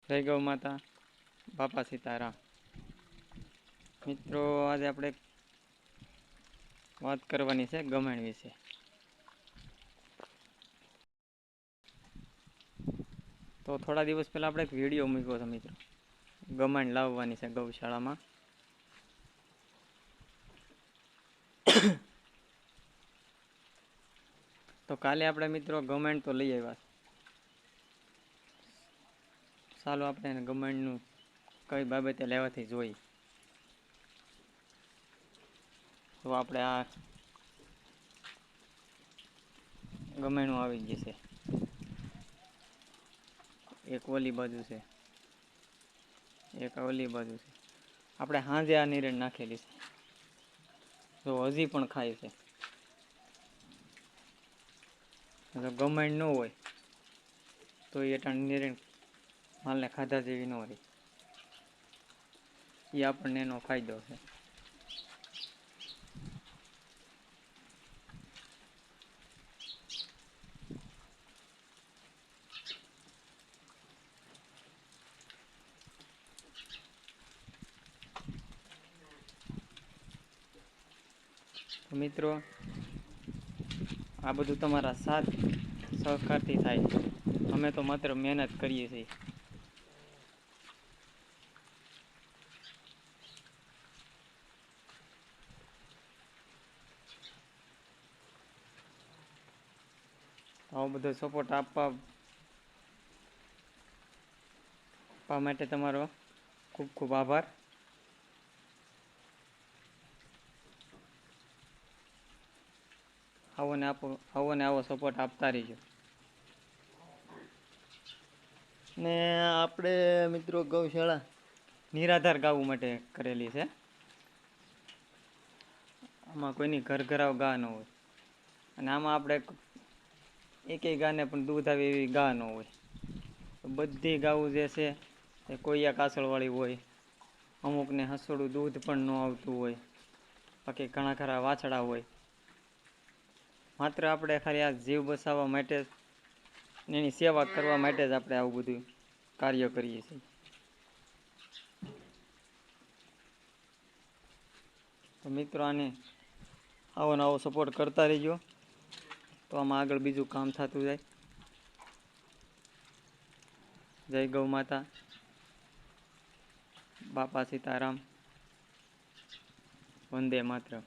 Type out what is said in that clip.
જય ગૌ માતા, બાપા સીતારામ. મિત્રો, આજે આપણે વાત કરવાની છે ગમેણ વિશે. તો થોડા દિવસ પહેલા આપણે એક વિડીયો મૂક્યો હતો મિત્રો, ગમેણ લાવવાની છે ગૌશાળામાં. તો કાલે આપણે મિત્રો ગમેણ તો લઈ આવ્યા. ચાલો આપણે એને ગમેણનું કઈ બાબતે લેવાથી જોઈ. તો આપણે આ ગમેણું આવી ગયું છે. એક ઓલી બાજુ છે, એક ઓલી બાજુ છે. આપણે સાંજે આ નિરણ નાખેલી છે, તો હજી પણ ખાય છે. ગમેણ ન હોય તો એ ટાણ નિરણ માલને ખાધા જેવી ન રહી. એ આપણને એનો ફાયદો છે. મિત્રો, આ બધું તમારા સાથ સહકારથી થાય. અમે તો માત્ર મહેનત કરીએ છીએ. આવો બધો સપોર્ટ આપવા માટે તમારો ખૂબ ખૂબ આભાર. આવો ને આવો સપોર્ટ આપતા રહીજો. ને આપણે મિત્રો ગૌશાળા નિરાધાર ગાવું માટે કરેલી છે. આમાં કોઈની ઘરઘરાવ ગા ન હોય, અને આમાં આપણે એકેય ગાને પણ દૂધ આવે એવી ગા ન હોય. બધી ગાવું જે છે એ કોઈયા કાસળવાળી હોય, અમુકને હસોડું દૂધ પણ ન આવતું હોય, બાકી ઘણા ખરા વાછડા હોય. માત્ર આપણે ખાલી આ જીવ બચાવવા માટે, એની સેવા કરવા માટે જ આપણે આવું બધું કાર્ય કરીએ છીએ. તો મિત્રો, આને આવો ને આવો સપોર્ટ કરતા રહીજો, તો આમાં આગળ બીજું કામ થતું જાય. જય ગૌ માતા, બાપા સીતારામ, વંદે માતરમ.